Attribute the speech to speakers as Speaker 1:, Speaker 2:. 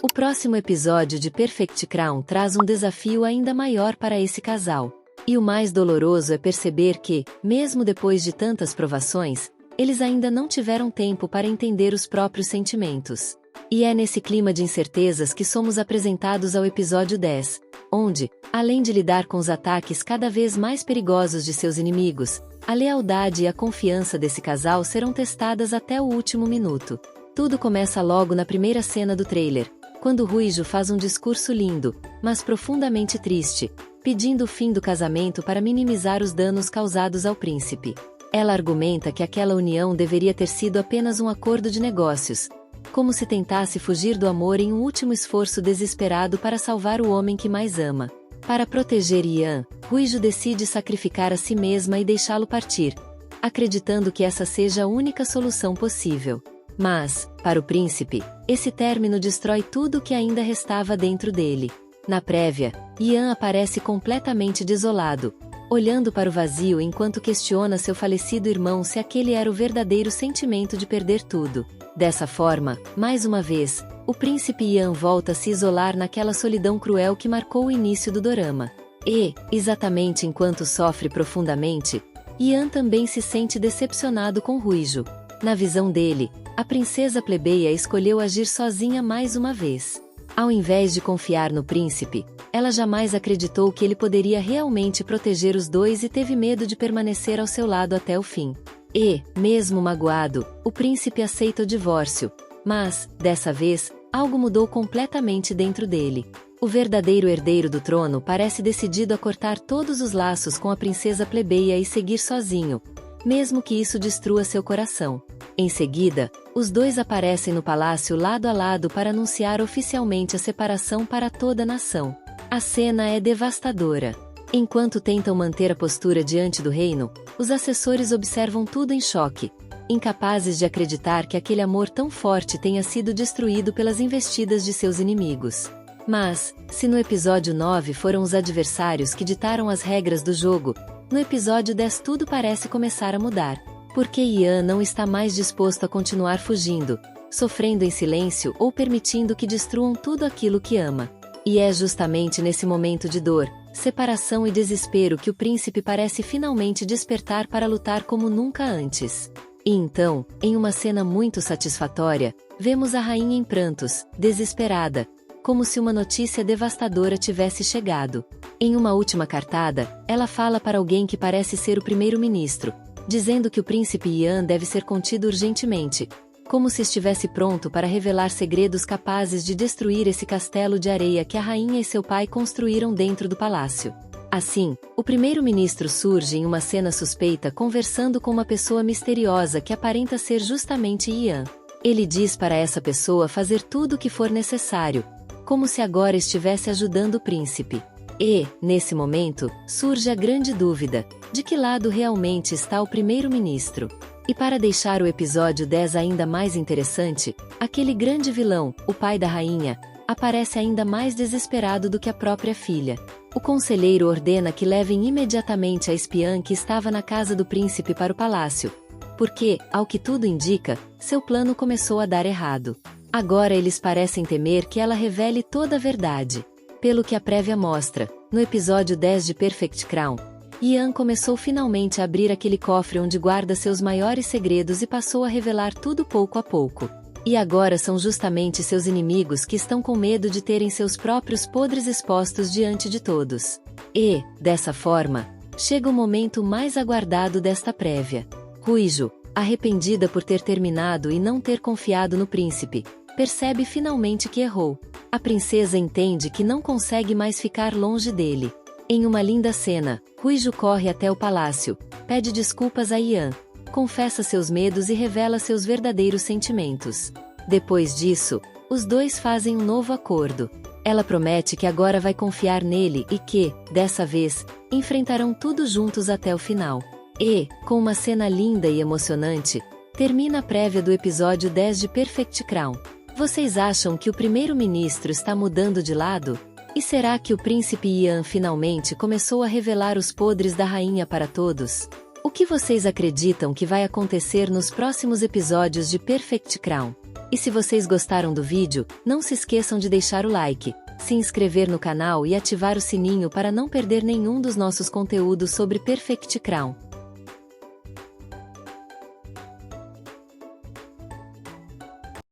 Speaker 1: O próximo episódio de Perfect Crown traz um desafio ainda maior para esse casal. E o mais doloroso é perceber que, mesmo depois de tantas provações, eles ainda não tiveram tempo para entender os próprios sentimentos. E é nesse clima de incertezas que somos apresentados ao episódio 10, onde, além de lidar com os ataques cada vez mais perigosos de seus inimigos, a lealdade e a confiança desse casal serão testadas até o último minuto. Tudo começa logo na primeira cena do trailer, quando Ruijo faz um discurso lindo, mas profundamente triste, pedindo o fim do casamento para minimizar os danos causados ao príncipe. Ela argumenta que aquela união deveria ter sido apenas um acordo de negócios, como se tentasse fugir do amor em um último esforço desesperado para salvar o homem que mais ama. Para proteger Ian, Ruijo decide sacrificar a si mesma e deixá-lo partir, acreditando que essa seja a única solução possível. Mas, para o príncipe, esse término destrói tudo o que ainda restava dentro dele. Na prévia, Ian aparece completamente desolado, olhando para o vazio enquanto questiona seu falecido irmão se aquele era o verdadeiro sentimento de perder tudo. Dessa forma, mais uma vez, o príncipe Ian volta a se isolar naquela solidão cruel que marcou o início do dorama. E, exatamente enquanto sofre profundamente, Ian também se sente decepcionado com Ruijo. Na visão dele, a princesa plebeia escolheu agir sozinha mais uma vez. Ao invés de confiar no príncipe, ela jamais acreditou que ele poderia realmente proteger os dois e teve medo de permanecer ao seu lado até o fim. E, mesmo magoado, o príncipe aceita o divórcio. Mas, dessa vez, algo mudou completamente dentro dele. O verdadeiro herdeiro do trono parece decidido a cortar todos os laços com a princesa plebeia e seguir sozinho, mesmo que isso destrua seu coração. Em seguida, os dois aparecem no palácio lado a lado para anunciar oficialmente a separação para toda a nação. A cena é devastadora. Enquanto tentam manter a postura diante do reino, os assessores observam tudo em choque, incapazes de acreditar que aquele amor tão forte tenha sido destruído pelas investidas de seus inimigos. Mas, se no episódio 9 foram os adversários que ditaram as regras do jogo, no episódio 10 tudo parece começar a mudar. Porque Ian não está mais disposto a continuar fugindo, sofrendo em silêncio ou permitindo que destruam tudo aquilo que ama. E é justamente nesse momento de dor, separação e desespero que o príncipe parece finalmente despertar para lutar como nunca antes. E então, em uma cena muito satisfatória, vemos a rainha em prantos, desesperada, como se uma notícia devastadora tivesse chegado. Em uma última cartada, ela fala para alguém que parece ser o primeiro-ministro, dizendo que o príncipe Ian deve ser contido urgentemente, como se estivesse pronto para revelar segredos capazes de destruir esse castelo de areia que a rainha e seu pai construíram dentro do palácio. Assim, o primeiro-ministro surge em uma cena suspeita conversando com uma pessoa misteriosa que aparenta ser justamente Ian. Ele diz para essa pessoa fazer tudo o que for necessário, como se agora estivesse ajudando o príncipe. E, nesse momento, surge a grande dúvida: de que lado realmente está o primeiro-ministro? E para deixar o episódio 10 ainda mais interessante, aquele grande vilão, o pai da rainha, aparece ainda mais desesperado do que a própria filha. O conselheiro ordena que levem imediatamente a espiã que estava na casa do príncipe para o palácio, porque, ao que tudo indica, seu plano começou a dar errado. Agora eles parecem temer que ela revele toda a verdade. Pelo que a prévia mostra, no episódio 10 de Perfect Crown, Ian começou finalmente a abrir aquele cofre onde guarda seus maiores segredos e passou a revelar tudo pouco a pouco. E agora são justamente seus inimigos que estão com medo de terem seus próprios podres expostos diante de todos. E, dessa forma, chega o momento mais aguardado desta prévia. Ruijo, arrependida por ter terminado e não ter confiado no príncipe, percebe finalmente que errou. A princesa entende que não consegue mais ficar longe dele. Em uma linda cena, Ruijo corre até o palácio, pede desculpas a Ian, confessa seus medos e revela seus verdadeiros sentimentos. Depois disso, os dois fazem um novo acordo. Ela promete que agora vai confiar nele e que, dessa vez, enfrentarão tudo juntos até o final. E, com uma cena linda e emocionante, termina a prévia do episódio 10 de Perfect Crown. Vocês acham que o primeiro-ministro está mudando de lado? E será que o príncipe Ian finalmente começou a revelar os podres da rainha para todos? O que vocês acreditam que vai acontecer nos próximos episódios de Perfect Crown? E se vocês gostaram do vídeo, não se esqueçam de deixar o like, se inscrever no canal e ativar o sininho para não perder nenhum dos nossos conteúdos sobre Perfect Crown.